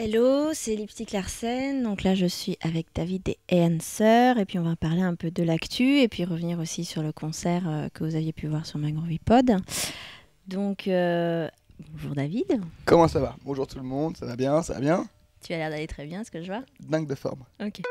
Hello, c'est Lipstick Larsen. Donc là, je suis avec David et Answer. Et puis, on va parler un peu de l'actu et puis revenir aussi sur le concert que vous aviez pu voir sur Magrovipod. Donc, bonjour David. Comment ça va? Bonjour tout le monde, ça va bien, ça va bien? Tu as l'air d'aller très bien, ce que je vois. Dingue de forme. Ok.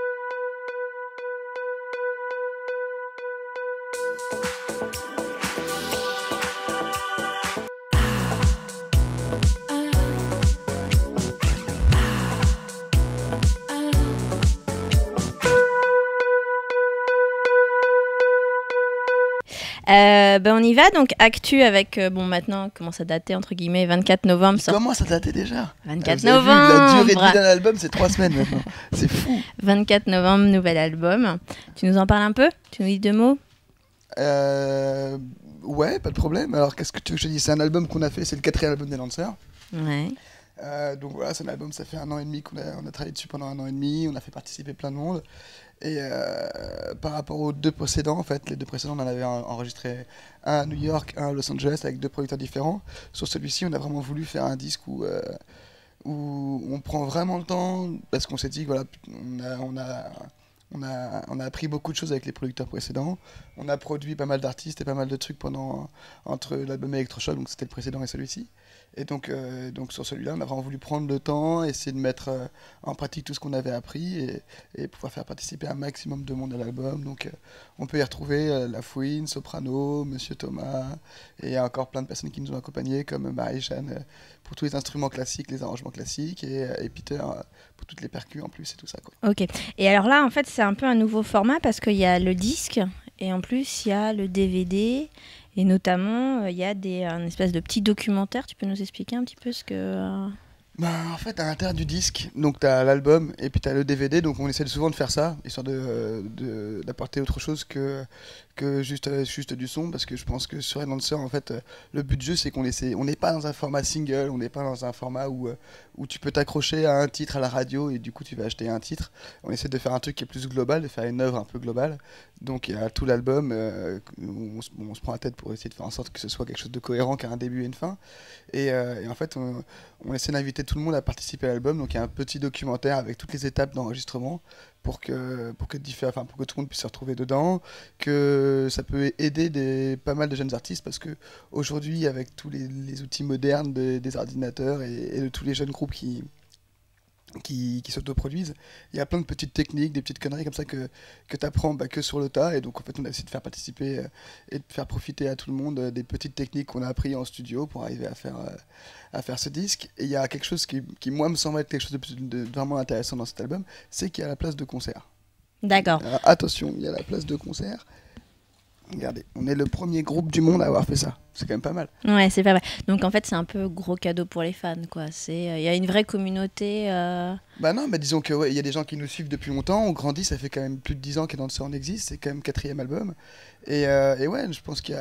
On y va, donc actu avec, maintenant, commence à dater, entre guillemets, 24 novembre. Comment ça datait déjà? 24 Vous avez vu, la novembre durée de vie d'un album, c'est 3 semaines maintenant. C'est fou. 24 novembre, nouvel album. Tu nous en parles un peu? Tu nous dis 2 mots? Ouais, pas de problème. Alors, qu'est-ce que tu veux que je te dise? C'est un album qu'on a fait, c'est le 4e album des Lancers. Ouais. Donc voilà, c'est un album, ça fait 1 an et demi on a travaillé dessus pendant 1 an et demi, on a fait participer plein de monde. Et par rapport aux 2 précédents, en fait, les 2 précédents, on en avait enregistré un à New York, un à Los Angeles, avec 2 producteurs différents. Sur celui-ci, on a vraiment voulu faire un disque où on prend vraiment le temps, parce qu'on s'est dit, voilà, on a appris beaucoup de choses avec les producteurs précédents. On a produit pas mal d'artistes et pas mal de trucs entre l'album Electrochoc, donc c'était le précédent et celui-ci. Et donc sur celui-là, on a vraiment voulu prendre le temps, essayer de mettre en pratique tout ce qu'on avait appris et pouvoir faire participer un maximum de monde à l'album. Donc on peut y retrouver La Fouine, Soprano, Monsieur Thomas, et il y a encore plein de personnes qui nous ont accompagnés, comme Marie-Jeanne pour tous les instruments classiques, les arrangements classiques, et Peter pour toutes les percus en plus et tout ça, quoi. Ok. Et alors là, en fait, c'est un peu un nouveau format parce qu'il y a le disque et en plus, il y a le DVD et notamment, il y a un espèce de petit documentaire. Tu peux nous expliquer un petit peu ce que... En fait, à l'intérieur du disque, donc t'as l'album et puis t'as le DVD, donc on essaie souvent de faire ça, histoire d'apporter autre chose que juste du son, parce que je pense que sur Enhancer, en fait, le but du jeu, c'est on n'est pas dans un format single, on n'est pas dans un format où tu peux t'accrocher à un titre à la radio et du coup tu vas acheter un titre. On essaie de faire un truc qui est plus global, de faire une œuvre un peu globale. Donc il y a tout l'album, où on se prend la tête pour essayer de faire en sorte que ce soit quelque chose de cohérent, qui a un début et une fin. Et en fait, on essaie d'inviter tout le monde à participer à l'album. Donc il y a un petit documentaire avec toutes les étapes d'enregistrement pour que tout le monde puisse se retrouver dedans, que ça peut aider pas mal de jeunes artistes, parce que aujourd'hui, avec tous les outils modernes des ordinateurs et de tous les jeunes groupes qui s'autoproduisent, il y a plein de petites techniques, des petites conneries comme ça que tu apprends que sur le tas. Et donc en fait, on a essayé de faire participer et de faire profiter à tout le monde des petites techniques qu'on a appris en studio pour arriver à faire ce disque. Et il y a quelque chose qui moi me semble être quelque chose de vraiment intéressant dans cet album, c'est qu'il y a la place de concert. D'accord. Alors, attention, il y a la place de concert. Regardez, on est le premier groupe du monde à avoir fait ça. C'est quand même pas mal. Ouais, c'est pas vrai. Donc en fait, c'est un peu gros cadeau pour les fans, quoi. Il y a une vraie communauté. Bah non, mais disons que ouais, il y a des gens qui nous suivent depuis longtemps. On grandit, ça fait quand même plus de 10 ans qu'Enhancer en existe. C'est quand même 4e album. Et ouais, je pense qu'il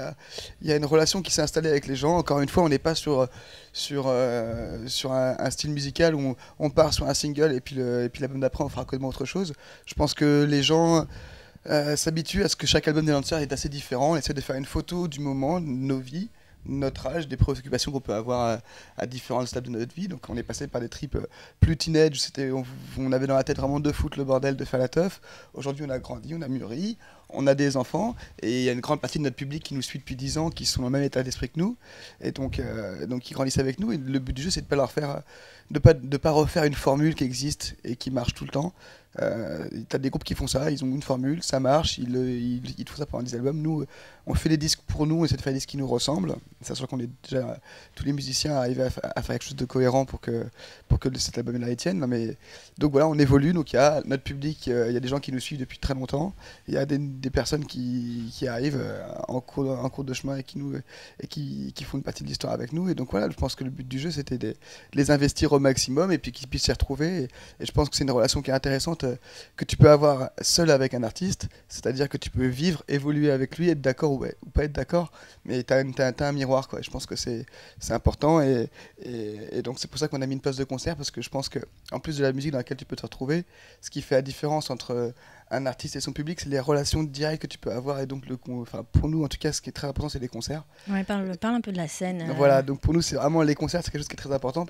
y a une relation qui s'est installée avec les gens. Encore une fois, on n'est pas sur un style musical où on part sur un single et puis l'album d'après, on fera complètement autre chose. Je pense que les gens s'habitue à ce que chaque album des Lancers est assez différent. On essaie de faire une photo du moment, de nos vies, notre âge, des préoccupations qu'on peut avoir à différents stades de notre vie. Donc on est passé par des trips plus teenage, on avait dans la tête vraiment de foutre le bordel, de faire la teuf. Aujourd'hui on a grandi, on a mûri, on a des enfants, et il y a une grande partie de notre public qui nous suit depuis 10 ans, qui sont dans le même état d'esprit que nous, et donc ils grandissent avec nous. Et le but du jeu, c'est de pas leur faire, de pas refaire une formule qui existe et qui marche tout le temps. T'as des groupes qui font ça, ils ont une formule, ça marche, ils font ça pendant des albums. Nous, on fait des disques pour nous, on essaie de faire des disques qui nous ressemblent, sachant qu'on est déjà tous les musiciens arrivés à faire quelque chose de cohérent pour que cet album-là tienne. Mais donc voilà, on évolue, donc il y a notre public, il y a des gens qui nous suivent depuis très longtemps, il y a des personnes qui arrivent en cours de chemin et qui font une partie de l'histoire avec nous. Et donc voilà, je pense que le but du jeu, c'était de les investir au maximum et puis qu'ils puissent s'y retrouver. Et je pense que c'est une relation qui est intéressante, que tu peux avoir seul avec un artiste, c'est-à-dire que tu peux vivre, évoluer avec lui, être d'accord ou pas être d'accord, mais t'as un miroir, quoi. Je pense que c'est important, et donc c'est pour ça qu'on a mis une place de concert, parce que je pense que en plus de la musique dans laquelle tu peux te retrouver, ce qui fait la différence entre un artiste et son public, c'est les relations directes que tu peux avoir. Et donc pour nous en tout cas, ce qui est très important, c'est les concerts. Ouais, parle un peu de la scène. Voilà, donc pour nous c'est vraiment les concerts, c'est quelque chose qui est très important,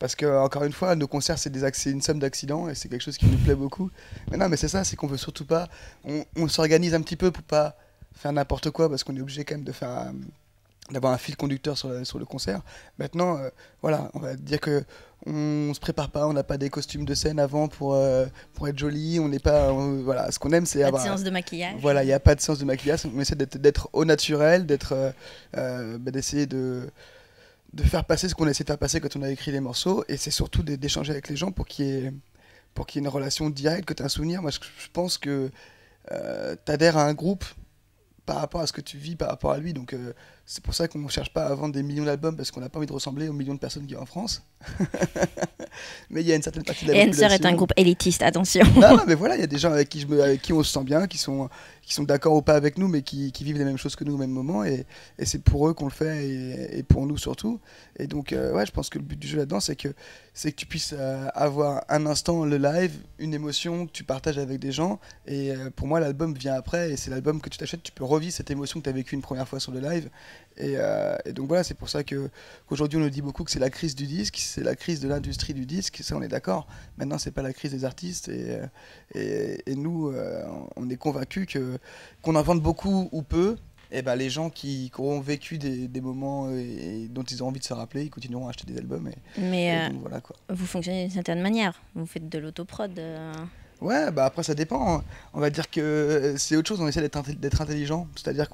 parce que encore une fois, nos concerts c'est une somme d'accidents et c'est quelque chose qui nous plaît beaucoup. Mais non, mais c'est ça, c'est qu'on veut surtout pas, on s'organise un petit peu pour pas faire n'importe quoi parce qu'on est obligé quand même de faire d'avoir un fil conducteur sur le concert. Maintenant, voilà, on va dire que on se prépare pas, on n'a pas des costumes de scène avant pour être joli, on n'est pas, voilà, ce qu'on aime c'est Pas de avoir, séance de maquillage. voilà, il n'y a pas de séance de maquillage, on essaie d'être au naturel, d'essayer de faire passer ce qu'on essaie de faire passer quand on a écrit les morceaux, et c'est surtout d'échanger avec les gens pour qu'il y ait une relation directe, que tu as un souvenir. Moi, je pense que tu adhères à un groupe par rapport à ce que tu vis par rapport à lui. Donc c'est pour ça qu'on ne cherche pas à vendre des millions d'albums parce qu'on n'a pas envie de ressembler aux millions de personnes qui vivent en France. Mais il y a une certaine partie de la population. Enser est un groupe élitiste, attention. Non, mais voilà, il y a des gens avec qui on se sent bien, qui sont d'accord ou pas avec nous, mais qui vivent les mêmes choses que nous au même moment. Et c'est pour eux qu'on le fait et pour nous surtout. Et donc, ouais, je pense que le but du jeu là-dedans, c'est que tu puisses avoir un instant, le live, une émotion que tu partages avec des gens. Et pour moi, l'album vient après. Et c'est l'album que tu t'achètes. Tu peux revivre cette émotion que tu as vécue une première fois sur le live. Et donc voilà, c'est pour ça qu'aujourd'hui on nous dit beaucoup que c'est la crise du disque, c'est la crise de l'industrie du disque, ça on est d'accord. Maintenant c'est pas la crise des artistes et nous on est convaincus qu'on en vende beaucoup ou peu, et ben les gens qui auront vécu des moments et dont ils ont envie de se rappeler, ils continueront à acheter des albums. Mais donc, voilà, quoi. vous fonctionnez d'une certaine manière, vous faites de l'autoprod. Ouais, bah après ça dépend. On va dire que c'est autre chose, on essaie d'être intelligent. C'est-à-dire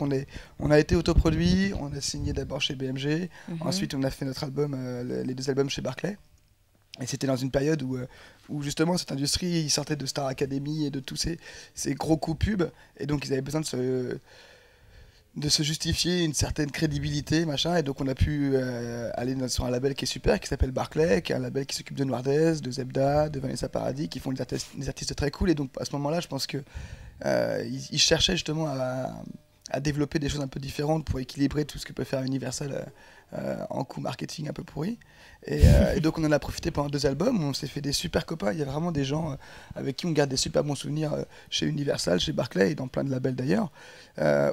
on a été autoproduit, on a signé d'abord chez BMG, ensuite on a fait notre album, les 2 albums chez Barclay. Et c'était dans une période où justement cette industrie il sortait de Star Academy et de tous ces gros coups pubs. Et donc ils avaient besoin de se justifier une certaine crédibilité, machin, et donc on a pu aller sur un label qui est super, qui s'appelle Barclay, qui est un label qui s'occupe de Noirdes, de Zebda, de Vanessa Paradis, qui font des artistes très cool, et donc à ce moment-là, je pense que ils cherchaient justement à développer des choses un peu différentes pour équilibrer tout ce que peut faire Universal en coût marketing un peu pourri. Et donc on en a profité pendant 2 albums, on s'est fait des super copains, il y a vraiment des gens avec qui on garde des super bons souvenirs chez Universal, chez Barclay et dans plein de labels d'ailleurs.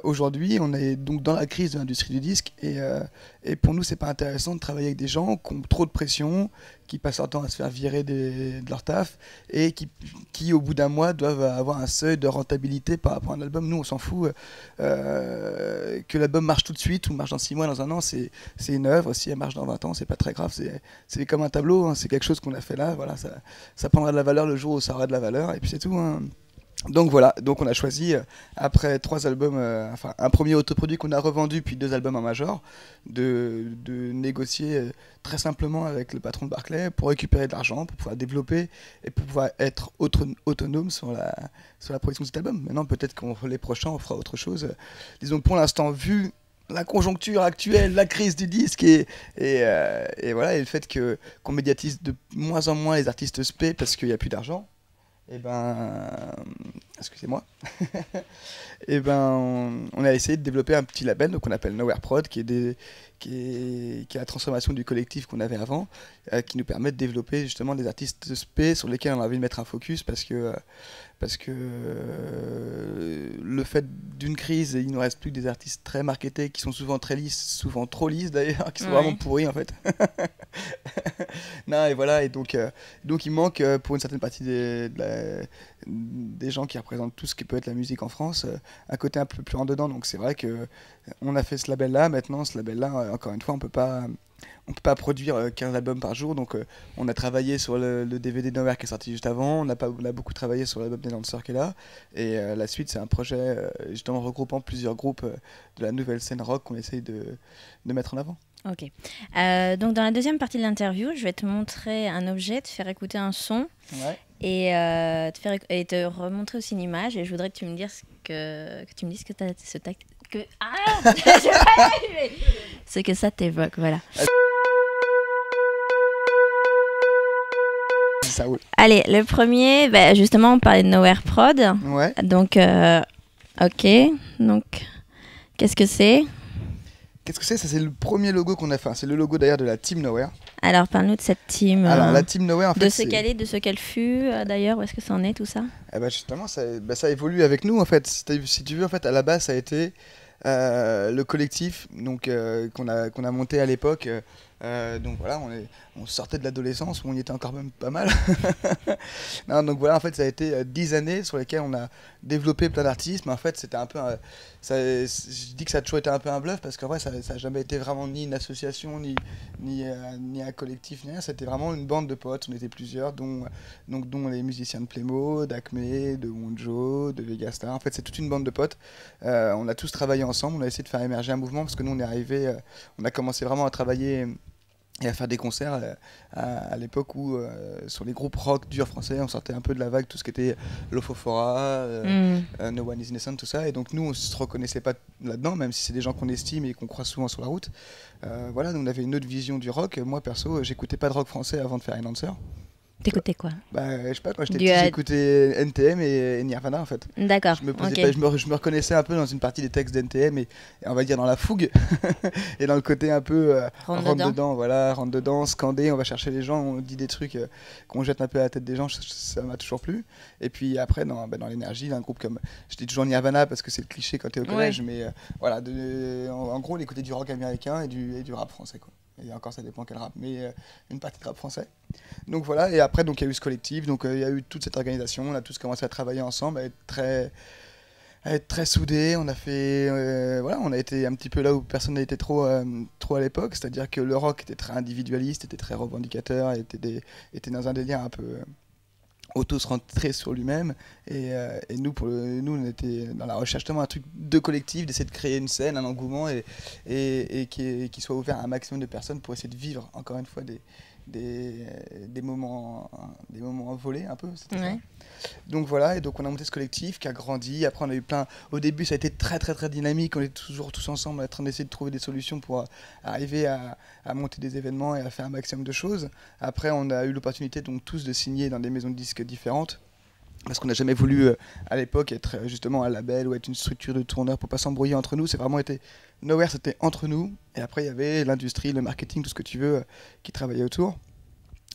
Aujourd'hui on est donc dans la crise de l'industrie du disque et pour nous c'est pas intéressant de travailler avec des gens qui ont trop de pression, qui passent leur temps à se faire virer de leur taf et qui au bout d'un mois doivent avoir un seuil de rentabilité par rapport à un album. Nous on s'en fout que l'album marche tout de suite ou marche dans 6 mois, dans un an, c'est une œuvre. Si elle marche dans 20 ans, c'est pas très grave, c'est comme un tableau, hein. C'est quelque chose qu'on a fait là, voilà, ça prendra de la valeur le jour où ça aura de la valeur et puis c'est tout, hein. Donc voilà, donc on a choisi, après 3 albums, enfin un premier autoproduit qu'on a revendu, puis 2 albums en major, de négocier très simplement avec le patron de Barclay pour récupérer de l'argent, pour pouvoir développer et pour pouvoir être autonome sur la production de cet album. Maintenant peut-être que les prochains on fera autre chose. Disons que pour l'instant, vu la conjoncture actuelle, la crise du disque et voilà, et le fait qu'on médiatise de moins en moins les artistes spé parce qu'il n'y a plus d'argent, et ben, excusez-moi, et ben, on a essayé de développer un petit label donc on appelle Nowhere Prod, qui est la transformation du collectif qu'on avait avant, qui nous permet de développer justement des artistes spé sur lesquels on a envie de mettre un focus parce que le fait d'une crise, il ne reste plus que des artistes très marketés qui sont souvent très lisses, souvent trop lisses d'ailleurs, qui sont vraiment pourris en fait. Non, et voilà, et donc il manque pour une certaine partie des gens qui représentent tout ce qui peut être la musique en France, un côté un peu plus en dedans. Donc c'est vrai que on a fait ce label-là. Maintenant, ce label-là, encore une fois, on peut pas produire 15 albums par jour, donc on a travaillé sur le DVD Nowhere qui est sorti juste avant, on a beaucoup travaillé sur l'album des Lancers qui est là, et la suite c'est un projet justement regroupant plusieurs groupes de la nouvelle scène rock qu'on essaye de mettre en avant. Ok. Donc dans la deuxième partie de l'interview, je vais te montrer un objet, te faire écouter un son, Ouais. et te remontrer aussi une image, et je voudrais que tu me dises ce que ça t'évoque, voilà. Ça roule. Allez, le premier, justement, on parlait de Nowhere Prod. Ouais. Donc, ok. Donc, qu'est-ce que c'est ? Qu'est-ce que c'est ? Ça, c'est le premier logo qu'on a fait. C'est le logo d'ailleurs de la Team Nowhere. Alors, parle-nous de cette team. Alors, la Team Nowhere, en fait, de ce qu'elle est, de ce qu'elle fut, d'ailleurs. Où est-ce que ça en est, tout ça ? Eh ben justement, ça évolue avec nous, en fait. Si tu veux, en fait, à la base, ça a été le collectif donc, qu'on a monté à l'époque Donc voilà, on sortait de l'adolescence où on y était encore même pas mal. Non, donc voilà, en fait, ça a été 10 années sur lesquelles on a développé plein d'artistes, mais en fait, c'était un peu. Je dis que ça a toujours été un peu un bluff parce qu'en vrai, ça n'a jamais été vraiment ni une association, ni un collectif, ni rien. C'était vraiment une bande de potes. On était plusieurs, dont les musiciens de Playmo, d'Acme, de Wonjo, de Vegastar. En fait, c'est toute une bande de potes. On a tous travaillé ensemble. On a essayé de faire émerger un mouvement parce que nous, on est arrivé. On a commencé vraiment à travailler et à faire des concerts à l'époque où sur les groupes rock durs français on sortait un peu de la vague tout ce qui était Lofofora, No One Is Innocent, tout ça, et donc nous on se reconnaissait pas là-dedans même si c'est des gens qu'on estime et qu'on croise souvent sur la route. Voilà, donc on avait une autre vision du rock. Moi perso j'écoutais pas de rock français avant de faire Enhancer. T'écoutais quoi? Bah, je sais pas, quand j'étais petit, j'écoutais NTM et Nirvana en fait. D'accord. Je me reconnaissais un peu dans une partie des textes d'NTM et on va dire dans la fougue et dans le côté un peu rentre dedans, voilà, rentre dedans, scandé, on va chercher les gens, on dit des trucs qu'on jette un peu à la tête des gens, ça m'a toujours plu. Et puis après, dans l'énergie, d'un groupe comme. Je dis toujours Nirvana parce que c'est le cliché quand t'es au collège, mais voilà, en gros, on écoutait du rock américain et du rap français, quoi. Et encore, ça dépend quel rap, mais une partie de rap français. Donc voilà, et après, donc il y a eu ce collectif, donc il y a eu toute cette organisation, on a tous commencé à travailler ensemble, à être très soudés. On a fait, voilà, on a été un petit peu là où personne n'a été trop à l'époque, c'est-à-dire que le rock était très individualiste, était très revendicateur, était dans un délire un peu auto-centré sur lui-même, et nous, nous, on était dans la recherche tellement un truc de collectif, d'essayer de créer une scène, un engouement, et qui soit ouvert à un maximum de personnes pour essayer de vivre, encore une fois, des moments volés un peu, c'était ça. Donc voilà, et donc on a monté ce collectif qui a grandi. Après on a eu plein, au début ça a été très très très dynamique, on était toujours tous ensemble en train d'essayer de trouver des solutions pour arriver à monter des événements et à faire un maximum de choses. Après on a eu l'opportunité donc tous de signer dans des maisons de disques différentes, parce qu'on n'a jamais voulu à l'époque être justement un label ou être une structure de tourneur pour pas s'embrouiller entre nous. C'est vraiment été Nowhere, c'était entre nous, et après il y avait l'industrie, le marketing, tout ce que tu veux qui travaillait autour.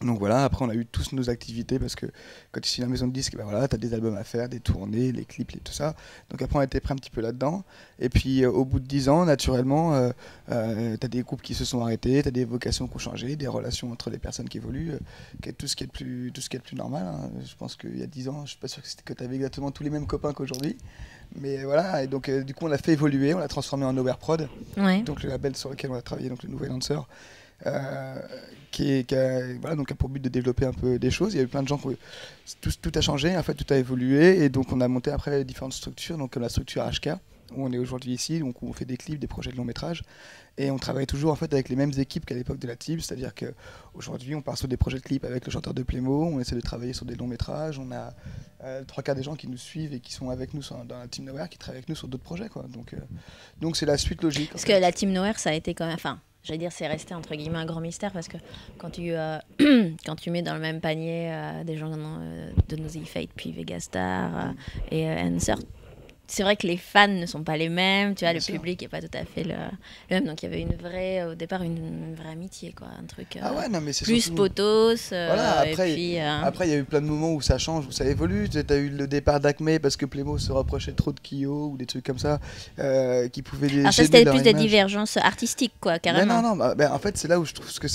Donc voilà, après on a eu tous nos activités parce que quand tu signes la maison de disques, ben voilà, tu as des albums à faire, des tournées, les clips, tout ça. Donc après on a été pris un petit peu là-dedans. Et puis au bout de 10 ans, naturellement, tu as des groupes qui se sont arrêtés, tu as des vocations qui ont changé, des relations entre les personnes qui évoluent, tout ce qui est le plus normal, hein. Je pense qu'il y a 10 ans, je ne suis pas sûr que tu avais exactement tous les mêmes copains qu'aujourd'hui. Mais voilà, et donc du coup on l'a fait évoluer, on l'a transformé en Overprod, donc le label sur lequel on a travaillé, donc le nouvel Enhancer. Voilà, donc a pour but de développer un peu des choses. Il y a eu plein de gens, tout a changé, en fait, tout a évolué, et donc on a monté après différentes structures, donc comme la structure HK, où on est aujourd'hui ici, donc où on fait des clips, des projets de long métrage, et on travaille toujours en fait avec les mêmes équipes qu'à l'époque de la team, c'est-à-dire qu'aujourd'hui on part sur des projets de clips avec le chanteur de Playmo, on essaie de travailler sur des longs métrages, on a 3/4 des gens qui nous suivent et qui sont avec nous dans la team Nowhere, qui travaillent avec nous sur d'autres projets, quoi. Donc c'est la suite logique. Parce que la team Nowhere, ça a été quand même, enfin, j'allais dire, c'est resté entre guillemets un grand mystère, parce que quand tu quand tu mets dans le même panier des gens de Nosey Fate puis Vegastar et Enhancer, c'est vrai que les fans ne sont pas les mêmes, tu vois, le public n'est pas tout à fait le même. Donc il y avait au départ une vraie amitié, quoi, un truc non, mais c'est plus surtout... potos. Voilà, après, et puis, après, il y a eu plein de moments où ça change, où ça évolue. Tu as eu le départ d'Acme parce que Playmo se reprochait trop de Kyo ou des trucs comme ça qui pouvaient alors ça, c'était plus des divergences artistiques, quoi, carrément. Non, en fait, c'est là où je trouve que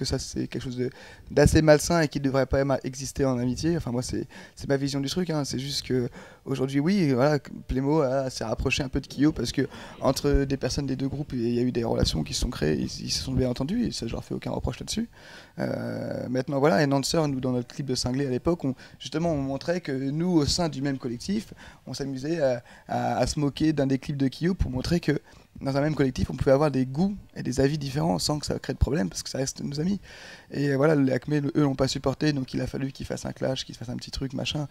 ça c'est quelque chose d'assez malsain et qui ne devrait pas exister en amitié. Enfin, moi, c'est ma vision du truc, hein. C'est juste que aujourd'hui, oui, voilà, Playmo s'est rapproché un peu de Kyo parce que entre des personnes des deux groupes, il y a eu des relations qui se sont créées, ils se sont bien entendus, et ça, je leur fais aucun reproche là-dessus. Maintenant, voilà, et Enhancer, nous, dans notre clip de Cinglé à l'époque, justement, on montrait que nous, au sein du même collectif, on s'amusait à se moquer d'un des clips de Kyo pour montrer que dans un même collectif, on pouvait avoir des goûts et des avis différents sans que ça crée de problème, parce que ça reste nos amis. Et voilà, les Acme, eux, l'ont pas supporté, donc il a fallu qu'ils fassent un clash, qu'ils fassent un petit truc, machin.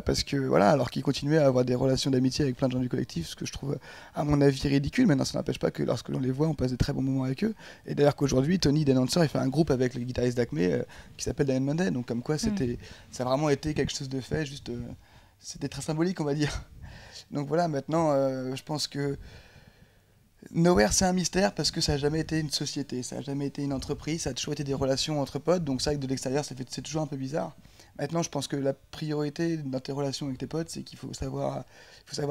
Parce que, voilà, alors qu'ils continuaient à avoir des relations d'amitié avec plein de gens du collectif, ce que je trouve, à mon avis, ridicule. Maintenant, ça n'empêche pas que lorsque l'on les voit, on passe de très bons moments avec eux. Et d'ailleurs qu'aujourd'hui, Tony d'Enhancer, il fait un groupe avec le guitariste d'Acme qui s'appelle Diane Monday. Donc comme quoi, ça a vraiment été quelque chose de fait, juste... c'était très symbolique, on va dire. Donc voilà, maintenant, je pense que Nowhere, c'est un mystère parce que ça n'a jamais été une société, ça n'a jamais été une entreprise, ça a toujours été des relations entre potes, donc ça, de l'extérieur, c'est toujours un peu bizarre. Maintenant, je pense que la priorité dans tes relations avec tes potes, c'est qu'il faut savoir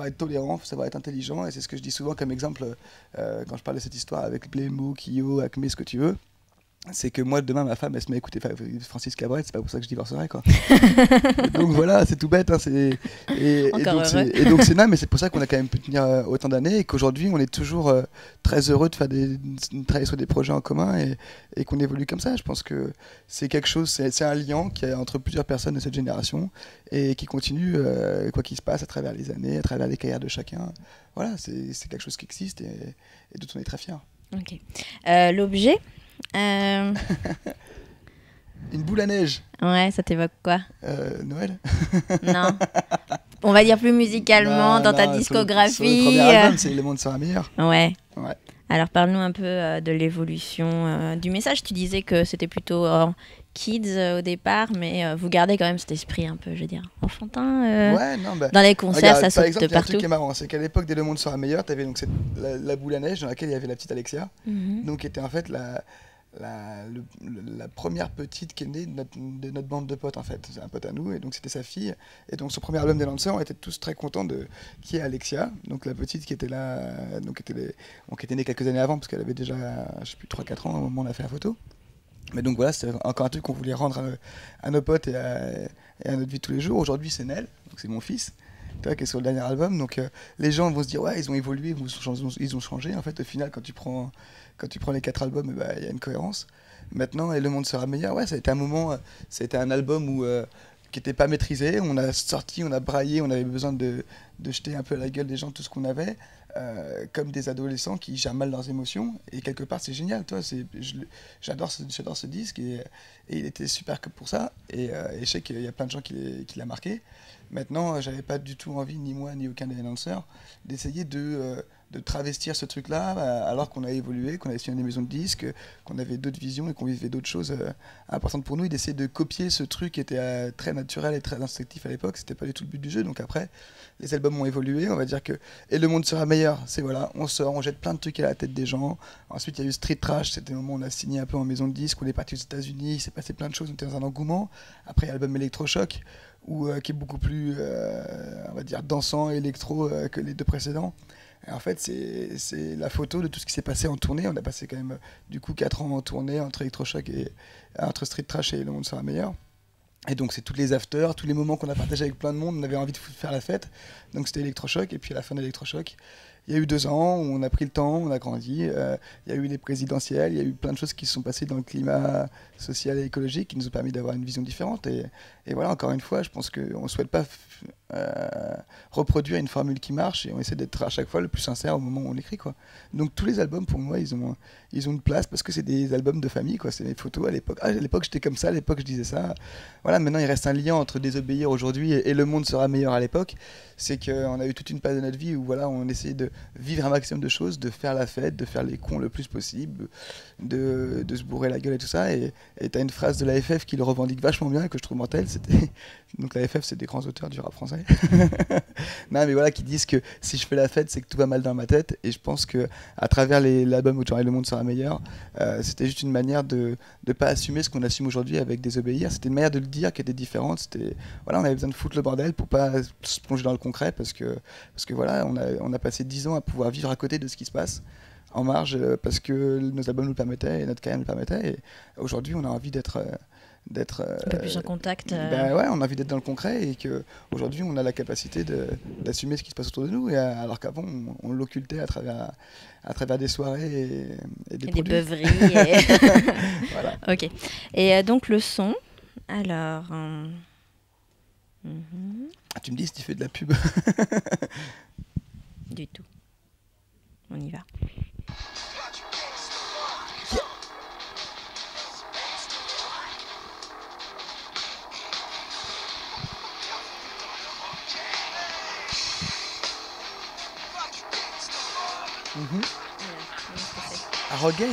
être tolérant, il faut savoir être intelligent, et c'est ce que je dis souvent comme exemple quand je parle de cette histoire avec Playmo, Kyo, Acme, ce que tu veux. c'est que moi demain ma femme elle se met à écouter Francis Cabrel, c'est pas pour ça que je divorcerai quoi. Donc voilà, c'est tout bête hein, et donc c'est non mais c'est pour ça qu'on a quand même pu tenir autant d'années et qu'aujourd'hui on est toujours très heureux de faire travailler sur des projets en commun et qu'on évolue comme ça. Je pense que c'est quelque chose, c'est un lien qui est entre plusieurs personnes de cette génération et qui continue quoi qu'il se passe à travers les années, à travers les carrières de chacun. Voilà, c'est quelque chose qui existe et dont on est très fiers. Ok. L'objet Une boule à neige. Ouais, ça t'évoque quoi? Noël. Non. On va dire plus musicalement dans ta discographie. Sur le premier album, c'est Le Monde Sera Meilleur. Ouais. Ouais. Alors parle-nous un peu de l'évolution du message. Tu disais que c'était plutôt kids au départ, mais vous gardez quand même cet esprit un peu, je veux dire, enfantin. Ouais, non, bah, dans les concerts, regarde, ça saute par exemple, de il y a un partout. truc qui est marrant, c'est qu'à l'époque des Le Monde Sera Meilleur, tu avais donc la boule à neige dans laquelle il y avait la petite Alexia, donc qui était en fait la première petite qui est née de notre bande de potes en fait. C'est un pote à nous et donc c'était sa fille. Et donc son premier album des Lancers, on était tous très contents de qui est Alexia, donc la petite qui était là, donc qui était née quelques années avant parce qu'elle avait déjà, je sais plus, 3-4 ans au moment où on a fait la photo. Mais donc voilà, c'est encore un truc qu'on voulait rendre à nos potes et à notre vie de tous les jours. Aujourd'hui c'est Nel, donc c'est mon fils. Qui est sur le dernier album, donc les gens vont se dire ouais ils ont évolué, ils ont changé. En fait au final quand tu prends les 4 albums, y a une cohérence. Maintenant et Le Monde Sera Meilleur, ouais ça a été un moment, ça a été un album qui n'était pas maîtrisé, on a sorti, on a braillé, on avait besoin de jeter un peu à la gueule des gens tout ce qu'on avait, comme des adolescents qui gèrent mal leurs émotions et quelque part c'est génial, toi, j'adore ce disque et il était super que pour ça et je sais qu'il y a plein de gens qui l'a marqué. Maintenant, j'avais pas du tout envie, ni moi, ni aucun des annonceurs, d'essayer de travestir ce truc-là, alors qu'on a évolué, qu'on avait signé des maisons de disques, qu'on avait d'autres visions et qu'on vivait d'autres choses importantes pour nous, et d'essayer de copier ce truc qui était très naturel et très instinctif à l'époque. C'était pas du tout le but du jeu. Donc après, les albums ont évolué, on va dire que... Et Le Monde Sera Meilleur, c'est voilà, on sort, on jette plein de trucs à la tête des gens. Ensuite, il y a eu Street Trash, c'était le moment où on a signé un peu en maison de disques, on est parti aux États-Unis, il s'est passé plein de choses, on était dans un engouement. Après, il y a l'album Electrochoc, qui est beaucoup plus, on va dire, dansant, électro que les deux précédents. Et en fait, c'est la photo de tout ce qui s'est passé en tournée. On a passé quand même, du coup, 4 ans en tournée entre Electrochoc et entre Street Trash et Le Monde Sera Meilleur. Et donc, c'est tous les afters, tous les moments qu'on a partagés avec plein de monde. On avait envie de faire la fête. Donc, c'était Electrochoc. Et puis, à la fin d'Electrochoc, il y a eu 2 ans où on a pris le temps, on a grandi. Il y a eu les présidentielles, il y a eu plein de choses qui se sont passées dans le climat social et écologique qui nous ont permis d'avoir une vision différente. Et voilà, encore une fois, je pense qu'on ne souhaite pas reproduire une formule qui marche et on essaie d'être à chaque fois le plus sincère au moment où on écrit, quoi. Donc tous les albums pour moi ils ont une place parce que c'est des albums de famille, quoi. C'est des photos à l'époque. Ah, à l'époque j'étais comme ça, à l'époque je disais ça. Voilà, maintenant il reste un lien entre Désobéir aujourd'hui et Le Monde Sera Meilleur à l'époque. C'est qu'on a eu toute une période de notre vie où voilà, on essayait de vivre un maximum de choses, de faire la fête, de faire les cons le plus possible, de se bourrer la gueule et tout ça. Et t'as une phrase de la FF qui le revendique vachement bien et que je trouve mortelle. Donc la FF c'est des grands auteurs du rap français. Non mais voilà, qui disent que si je fais la fête c'est que tout va mal dans ma tête, et je pense que à travers l'album où Le Monde Sera Meilleur, c'était juste une manière de pas assumer ce qu'on assume aujourd'hui avec Désobéir. C'était une manière de le dire qui était différente. C'était voilà, on avait besoin de foutre le bordel pour pas se plonger dans le concret parce que voilà, on a passé 10 ans à pouvoir vivre à côté de ce qui se passe en marge parce que nos albums nous le permettaient et notre carrière nous le permettait, et aujourd'hui on a envie d'être un peu plus en contact. Ben ouais, on a envie d'être dans le concret et qu'aujourd'hui on a la capacité d'assumer ce qui se passe autour de nous, alors qu'avant on l'occultait à travers des soirées et des produits. Des beuveries. Voilà. Ok. Et donc le son, alors... Ah, tu me dis si tu fais de la pub. Du tout. On y va. Un rock game.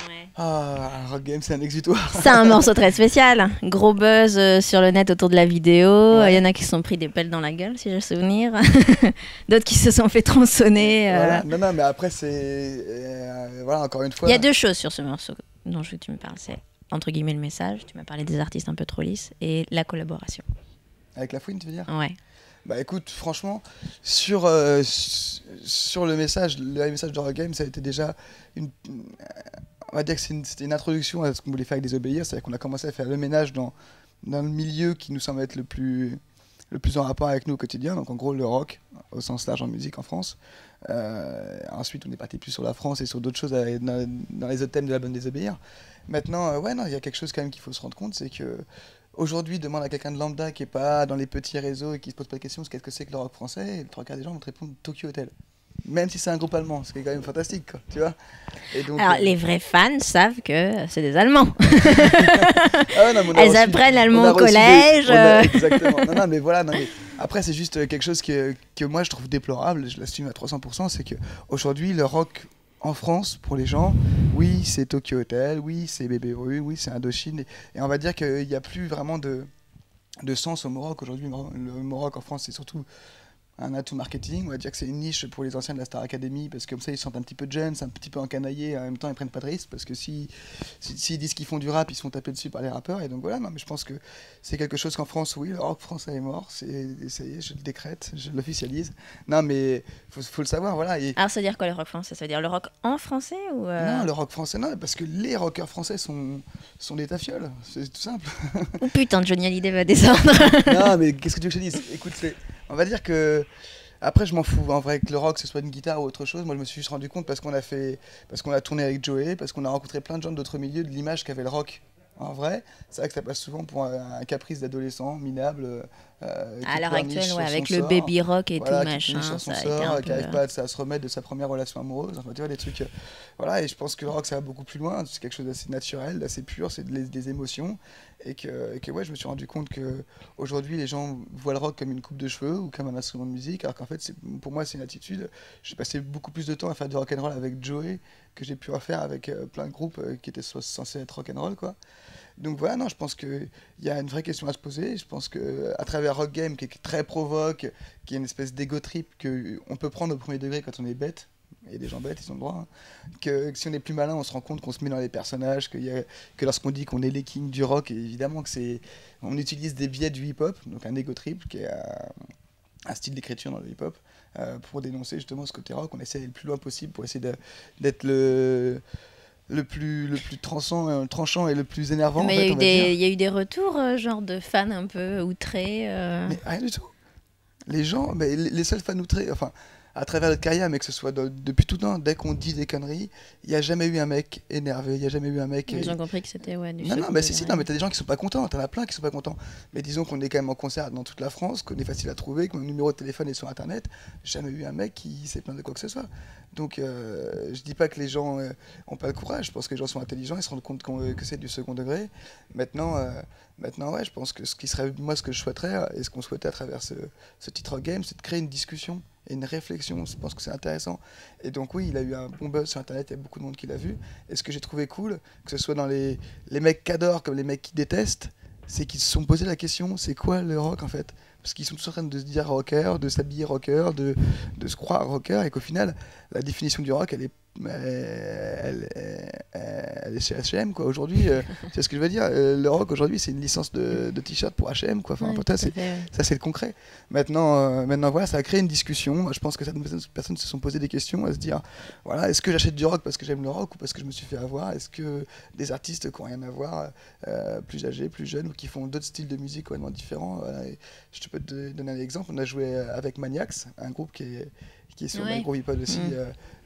Ouais. Ah, un rock game, c'est un exutoire. C'est un morceau très spécial. Gros buzz sur le net autour de la vidéo. Il y en a qui se sont pris des pelles dans la gueule, si j'ai le souvenir. D'autres qui se sont fait tronçonner. Voilà. Non, mais après, c'est... voilà, encore une fois... Il y a 2 choses sur ce morceau dont tu me parles. C'est, entre guillemets, le message. Tu m'as parlé des artistes un peu trop lisses. Et la collaboration. Avec La Fouine, tu veux dire ? Ouais. Bah écoute, franchement, sur le message de Rock Game, ça a été déjà on va dire que c'était une introduction à ce qu'on voulait faire avec Désobéir, c'est-à-dire qu'on a commencé à faire le ménage dans le milieu qui nous semble être le plus en rapport avec nous au quotidien, donc en gros le rock au sens large en musique en France. Ensuite on est parti plus sur la France et sur d'autres choses dans les autres thèmes de l'album Désobéir. Maintenant, ouais, non, il y a quelque chose quand même qu'il faut se rendre compte, c'est que aujourd'hui, demande à quelqu'un de lambda qui est pas dans les petits réseaux et qui se pose pas de questions, qu'est-ce que c'est que le rock français, et le trois quarts des gens vont te répondre Tokyo Hotel. Même si c'est un groupe allemand, ce qui est quand même fantastique, quoi, tu vois. Et donc, Alors, les vrais fans savent que c'est des Allemands. ah ouais, non, Elles apprennent l'allemand au collège. Exactement. Non, mais voilà. Non, mais après, c'est juste quelque chose que moi je trouve déplorable, je l'assume à 300%, c'est qu'aujourd'hui, le rock en France, pour les gens, oui, c'est Tokyo Hotel, oui, c'est Bébé Rue, oui, c'est Indochine. Et on va dire qu'il n'y a plus vraiment de sens au mot rock. Aujourd'hui, le mot rock en France, c'est surtout un atout marketing. On va dire que c'est une niche pour les anciens de la Star Academy, parce que comme ça ils se sentent un petit peu jeunes, un petit peu encanaillés, et en même temps ils prennent pas de risques, parce que s'ils disent qu'ils font du rap, ils se font taper dessus par les rappeurs. Et donc voilà, non, mais je pense que c'est quelque chose qu'en France, oui, le rock français est mort, ça y est, je le décrète, je l'officialise. Non, mais faut le savoir, voilà. Alors ça veut dire quoi le rock français? Ça veut dire le rock en français ou Non, le rock français, non, parce que les rockers français sont des tafioles, c'est tout simple. Oh putain, Johnny Hallyday va descendre. Non, mais qu'est-ce que tu veux que je te dise? Écoute, on va dire que après, je m'en fous. En vrai, que le rock, ce soit une guitare ou autre chose, moi, je me suis juste rendu compte parce qu'on a tourné avec Joey, parce qu'on a rencontré plein de gens d'autres milieux, de l'image qu'avait le rock. En vrai, c'est vrai que ça passe souvent pour un caprice d'adolescent minable. À l'heure actuelle, ouais, avec le baby rock et voilà, tout machin, ça a été qui n'arrive pas à se remettre de sa première relation amoureuse. Enfin, tu vois, des trucs. Voilà, et je pense que le rock, ça va beaucoup plus loin. C'est quelque chose d'assez naturel, d'assez pur, c'est des émotions. Et que ouais, je me suis rendu compte que aujourd'hui les gens voient le rock comme une coupe de cheveux ou comme un instrument de musique, alors qu'en fait, pour moi, c'est une attitude. J'ai passé beaucoup plus de temps à faire du rock'n'roll avec Joey que j'ai pu en faire avec plein de groupes qui étaient censés être rock'n'roll, quoi. Donc voilà, non, je pense qu'il y a une vraie question à se poser. Je pense qu'à travers Rock Game, qui est très provoque, qui est une espèce d'ego trip qu'on peut prendre au premier degré quand on est bête, il y a des gens bêtes, ils ont le droit, hein, que si on est plus malin, on se rend compte qu'on se met dans les personnages, que lorsqu'on dit qu'on est les kings du rock, évidemment on utilise des biais du hip-hop, donc un ego trip, qui est un style d'écriture dans le hip-hop, pour dénoncer justement ce côté rock. On essaie le plus loin possible pour essayer d'être le plus tranchant et le plus énervant. Mais en il y a eu des retours, genre de fans un peu outrés. Mais rien du tout. Les gens, mais les seuls fans outrés, enfin, à travers notre carrière, mais que ce soit depuis tout le temps, dès qu'on dit des conneries, il n'y a jamais eu un mec énervé, il n'y a jamais eu un mec... Ils ont compris que c'était du Non, mais non, mais t'as des gens qui sont pas contents, t'en as plein qui sont pas contents. Mais disons qu'on est quand même en concert dans toute la France, qu'on est facile à trouver, que mon numéro de téléphone est sur internet, jamais eu un mec qui s'est plaint de quoi que ce soit. Donc je dis pas que les gens ont pas le courage, je pense que les gens sont intelligents, ils se rendent compte que c'est du second degré. Maintenant, ouais, je pense que ce que je souhaiterais, et ce qu'on souhaitait à travers ce titre game, c'est de créer une discussion et une réflexion. Je pense que c'est intéressant. Et donc oui, il a eu un bon buzz sur internet, il y a beaucoup de monde qui l'a vu. Et ce que j'ai trouvé cool, que ce soit dans les mecs qui adorent comme les mecs qui détestent, c'est qu'ils se sont posé la question, c'est quoi le rock en fait? Parce qu'ils sont tous en train de se dire rocker, de s'habiller rocker, de se croire rocker, et qu'au final, la définition du rock, elle est chez H&M, quoi. Aujourd'hui, c'est ce que je veux dire. Le rock aujourd'hui, c'est une licence de t-shirt pour H&M, quoi. Enfin, ça c'est le concret. Maintenant, voilà, ça a créé une discussion. Je pense que certaines personnes se sont posées des questions à se dire, voilà, est-ce que j'achète du rock parce que j'aime le rock ou parce que je me suis fait avoir? Est-ce que des artistes qui n'ont rien à voir, plus âgés, plus jeunes, ou qui font d'autres styles de musique complètement différents, voilà. Je peux te donner un exemple. On a joué avec Maniacs, un groupe qui est sur My Groovy Pod aussi,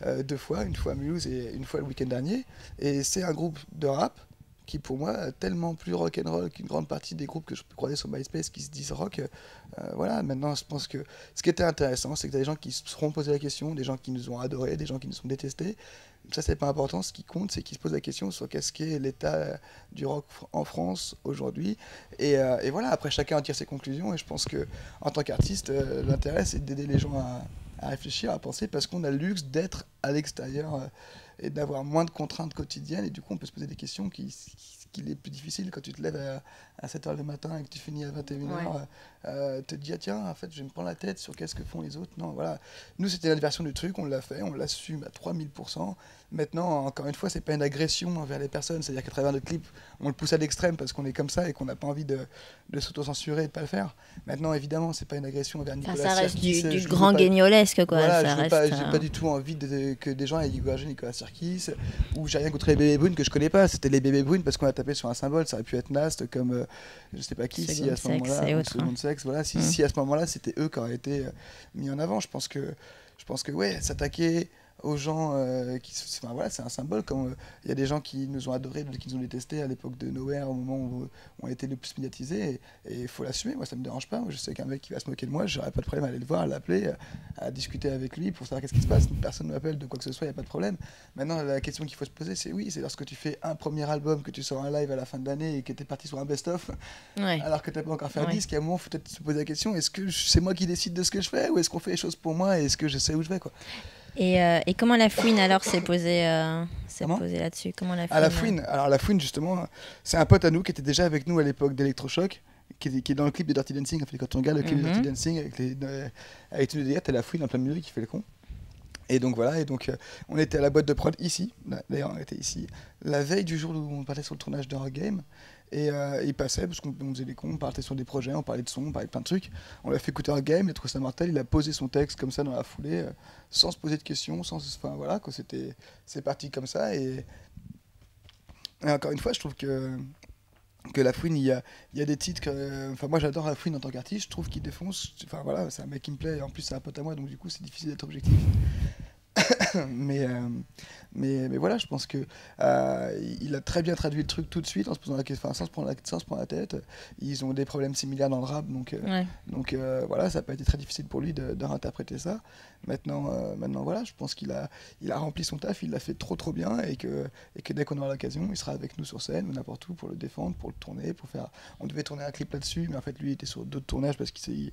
2 fois, une fois à Mulhouse et une fois le week-end dernier. Et c'est un groupe de rap qui, pour moi, est tellement plus rock'n'roll qu'une grande partie des groupes que je peux croiser sur MySpace qui se disent rock. Voilà, maintenant, je pense que ce qui était intéressant, c'est que des gens qui se seront posés la question, des gens qui nous ont adorés, des gens qui nous ont détestés. Ça, c'est pas important. Ce qui compte, c'est qu'ils se posent la question sur qu'est-ce qu'est l'état du rock en France aujourd'hui. Et voilà, après, chacun en tire ses conclusions. Et je pense qu'en tant qu'artiste, l'intérêt, c'est d'aider les gens à réfléchir, à penser, parce qu'on a le luxe d'être à l'extérieur et d'avoir moins de contraintes quotidiennes. Et du coup, on peut se poser des questions qui est plus difficile quand tu te lèves à 7h le matin et que tu finis à 21h. Te dire, tiens, en fait, je me prends la tête sur qu'est-ce que font les autres. Non, voilà. Nous, c'était notre version du truc, on l'a fait, on l'assume à 3000%. Maintenant, encore une fois, c'est pas une agression envers les personnes. C'est-à-dire qu'à travers notre clip, on le pousse à l'extrême parce qu'on est comme ça et qu'on n'a pas envie de s'auto-censurer et de pas le faire. Maintenant, évidemment, c'est pas une agression envers Nicolas Sirkis. Ça reste du grand guignolesque, quoi. Voilà, j'ai pas du tout envie que des gens aient découragé Nicolas Sirkis Master Kiss, ou j'ai rien contre les bébés brunes que je connais pas. C'était les bébés brunes parce qu'on a tapé sur un symbole. Ça aurait pu être Nast comme je sais pas qui, si à ce moment-là, Second Sex, voilà, si à ce moment-là c'était eux qui auraient été mis en avant. Je pense que ouais, s'attaquer aux gens enfin, voilà, c'est un symbole. Comme il y a des gens qui nous ont adorés, d'autres qui nous ont détestés à l'époque de Nowhere, au moment où on a été le plus médiatisés, et il faut l'assumer. Moi, ça me dérange pas. Moi, je sais qu'un mec qui va se moquer de moi, j'aurais pas de problème à aller le voir, à l'appeler, à discuter avec lui pour savoir qu'est-ce qui se passe. Une personne m'appelle de quoi que ce soit, il y a pas de problème. Maintenant, la question qu'il faut se poser, c'est oui, c'est lorsque tu fais un premier album, que tu sors un live à la fin de l'année et que tu es parti sur un best-of, alors que tu n'as pas encore fait un disque, à un moment, il faut peut-être se poser la question, est-ce que c'est moi qui décide de ce que je fais, ou est-ce qu'on fait les choses pour moi, et est-ce que je sais où je vais, quoi. Et comment la fouine alors s'est posée là-dessus? Comment la fouine, la fouine, alors la fouine justement, c'est un pote à nous qui était déjà avec nous à l'époque d'Electrochoc, qui est dans le clip de Dirty Dancing. En fait, quand on regarde le clip de Dirty Dancing avec une DDR, t'as la fouine en plein milieu qui fait le con. Et donc voilà, on était à la boîte de prod ici, d'ailleurs on était ici, la veille du jour où on partait sur le tournage de Rock Game. Et il passait, parce qu'on faisait des cons, on partait sur des projets, on parlait de son, on parlait de plein de trucs. On lui a fait écouter un game, il a trouvé ça mortel, il a posé son texte comme ça dans la foulée, sans se poser de questions, enfin voilà, c'est parti comme ça. Et encore une fois, je trouve que la fouine, il y a des titres enfin moi j'adore la fouine en tant qu'artiste, je trouve qu'il défonce, enfin voilà, c'est un mec qui me plaît, et en plus c'est un pote à moi, donc du coup c'est difficile d'être objectif. mais voilà, je pense que il a très bien traduit le truc tout de suite en se posant la question, sans se prendre la tête. Ils ont des problèmes similaires dans le rap, donc voilà, ça n'a pas été très difficile pour lui de réinterpréter ça. Maintenant voilà, je pense qu'il a rempli son taf, il l'a fait trop bien, et que dès qu'on aura l'occasion, il sera avec nous sur scène ou n'importe où pour le défendre, pour le tourner, on devait tourner un clip là-dessus, mais en fait lui il était sur d'autres tournages parce qu'il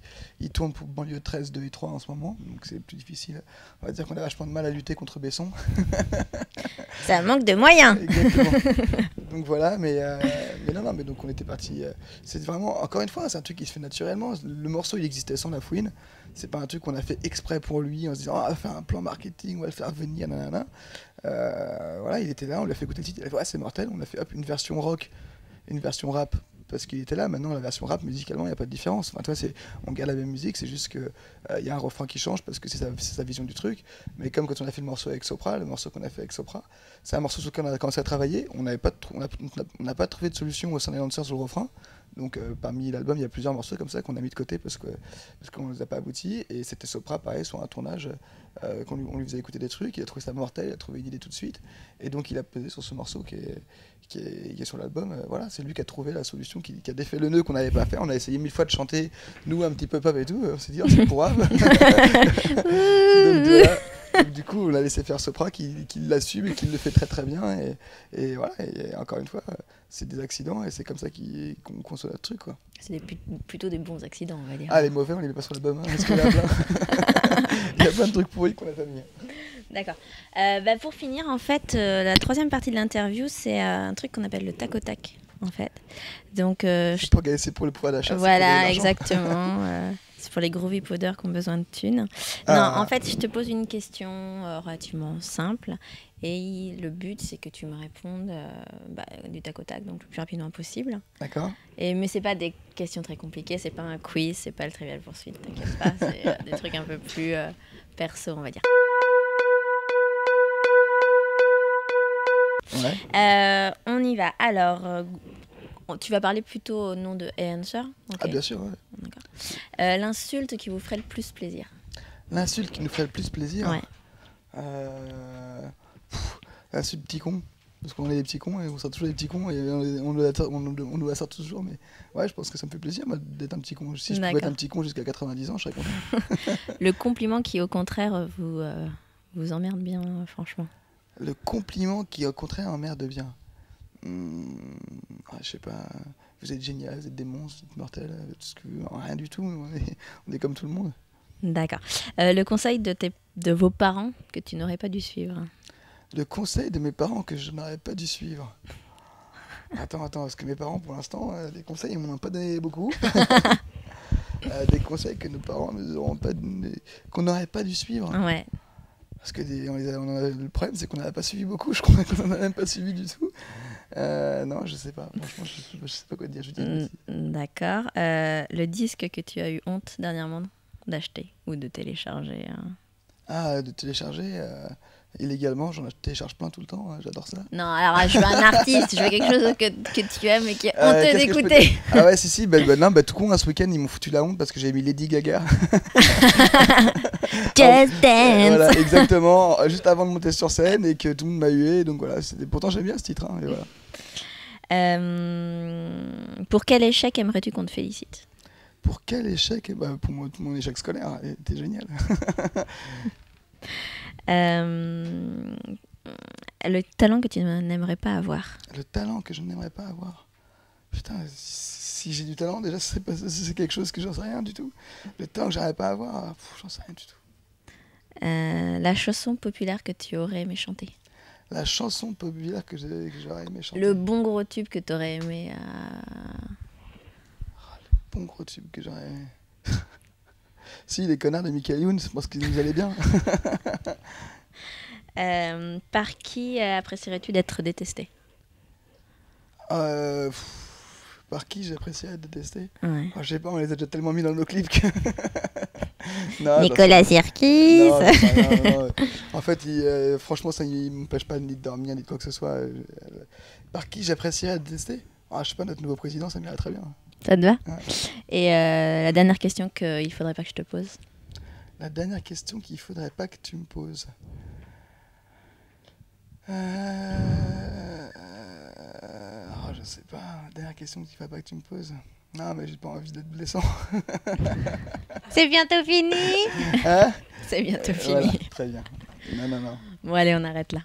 tourne pour Banlieue 13, 2 et 3 en ce moment, donc c'est plus difficile. On va dire qu'on a vachement de mal à lutter contre Besson. Ça manque de moyens. Exactement. Donc voilà, mais non, mais donc on était parti. C'est vraiment, encore une fois, c'est un truc qui se fait naturellement. Le morceau, il existait sans la fouine. C'est pas un truc qu'on a fait exprès pour lui en se disant, on va faire un plan marketing, on va le faire venir, nanana. Voilà, il était là, on lui a fait écouter le titre, il a fait, ouais, c'est mortel. On a fait une version rock, une version rap, parce qu'il était là. Maintenant, la version rap, musicalement, il n'y a pas de différence. Enfin, toi, on garde la même musique, c'est juste qu'il y a un refrain qui change parce que c'est sa vision du truc. Mais comme quand on a fait le morceau avec Sopra, le morceau qu'on a fait avec Sopra, c'est un morceau sur lequel on a commencé à travailler. On n'a pas trouvé de solution au sein des lancers sur le refrain. Donc parmi l'album, il y a plusieurs morceaux comme ça qu'on a mis de côté parce qu'on ne les a pas aboutis. Et c'était Sopra, pareil, sur un tournage, on lui faisait écouter des trucs, il a trouvé ça mortel, il a trouvé une idée tout de suite. Et donc il a pesé sur ce morceau qui est sur l'album. Voilà, c'est lui qui a trouvé la solution, qui a défait le nœud qu'on n'avait pas fait. On a essayé 1000 fois de chanter, nous, un petit peu pop et tout. On s'est dit, oh, c'est pour grave. Donc voilà. Donc, du coup, on a laissé faire Sopra qui l'assume et qui le fait très bien. Et voilà, et encore une fois, c'est des accidents et c'est comme ça qu'on conçoit notre truc, quoi. C'est plutôt des bons accidents, on va dire. Ah, les mauvais, on les met pas sur l'album, hein, parce qu'il y a il y a plein de trucs pourris qu'on a pas mis. D'accord. Pour finir, en fait, la troisième partie de l'interview, c'est un truc qu'on appelle le tac au tac, en fait. Donc, c'est pour le pouvoir d'achat. Voilà, exactement. C'est pour les groovy podeurs qui ont besoin de thunes. Non, en fait, je te pose une question relativement simple. Et le but, c'est que tu me répondes du tac au tac, donc le plus rapidement possible. D'accord. Mais c'est pas des questions très compliquées, c'est pas un quiz, c'est pas le Trivial Pursuit, t'inquiète pas. C'est des trucs un peu plus perso, on va dire. Ouais. On y va. Alors, tu vas parler plutôt au nom de Answer. Okay. Ah, bien sûr, ouais. D'accord. L'insulte qui vous ferait le plus plaisir. L'insulte qui nous ferait le plus plaisir. Ouais. L'insulte petit con. Parce qu'on est des petits cons et on sort toujours des petits cons et on nous la sort toujours. Mais ouais, je pense que ça me fait plaisir moi, d'être un petit con. Si je pouvais être un petit con jusqu'à 90 ans, je serais content. Le compliment qui, au contraire, vous emmerde bien, franchement. Le compliment qui, au contraire, emmerde bien. Je sais pas, vous êtes génial, vous êtes des monstres, vous êtes mortels, rien du tout, on est comme tout le monde. D'accord. Le conseil de vos parents que tu n'aurais pas dû suivre. Le conseil de mes parents que je n'aurais pas dû suivre. Attends, parce que mes parents, pour l'instant, les conseils, ils m'en ont pas donné beaucoup. Des conseils que nos parents ne auront pas donné, qu'on n'aurait pas dû suivre. Ouais. Parce que le problème, c'est qu'on n'en a pas suivi beaucoup, je crois qu'on n'en a même pas suivi du tout. Non, je sais pas. Franchement, je sais pas quoi te dire. D'accord. Le disque que tu as eu honte dernièrement d'acheter ou de télécharger. Ah, de télécharger. illégalement, j'en télécharge plein tout le temps, j'adore ça. Non, alors je veux un artiste, je veux quelque chose que tu aimes et qui est honteux Qu'est-ce que je peux d'écouter. dire Ah ouais, si, non, tout con, ce week-end, ils m'ont foutu la honte parce que j'avais mis Lady Gaga. Just Dance. Voilà, exactement, juste avant de monter sur scène et que tout le monde m'a hué, donc voilà, pourtant j'aime bien ce titre, hein, et voilà. Pour quel échec aimerais-tu qu'on te félicite? Pour quel échec? Pour mon échec scolaire, c'était génial. Le talent que tu n'aimerais pas avoir. Le talent que je n'aimerais pas avoir. Putain, si j'ai du talent, déjà, c'est quelque chose que j'en sais rien du tout. Le talent que j'arrive pas à avoir, j'en sais rien du tout. La chanson populaire que tu aurais aimé chanter. La chanson populaire que j'aurais aimé chanter. Le bon gros tube que tu aurais aimé. Le bon gros tube que j'aurais aimé. Si, les connards de Michael Youn, je pense qu'ils nous allaient bien. Par qui apprécierais-tu d'être détesté? Par qui j'apprécierais de détester? Ouais. Je sais pas, on les a déjà tellement mis dans nos clips que... Non, Nicolas Sirkis. Non. En fait, franchement, ça ne m'empêche pas ni de dormir, ni de quoi que ce soit. Par qui j'apprécierais de détester? Je sais pas, notre nouveau président, ça m'irait très bien. Ça te va? Ouais. Et la dernière question qu'il faudrait pas que je te pose. La dernière question qu'il faudrait pas que tu me poses. Je sais pas. La dernière question qu'il faudrait pas que tu me poses. Non, mais j'ai pas envie d'être blessant. C'est bientôt fini. Hein? C'est bientôt fini. Voilà, très bien. Non. Bon, allez, on arrête là.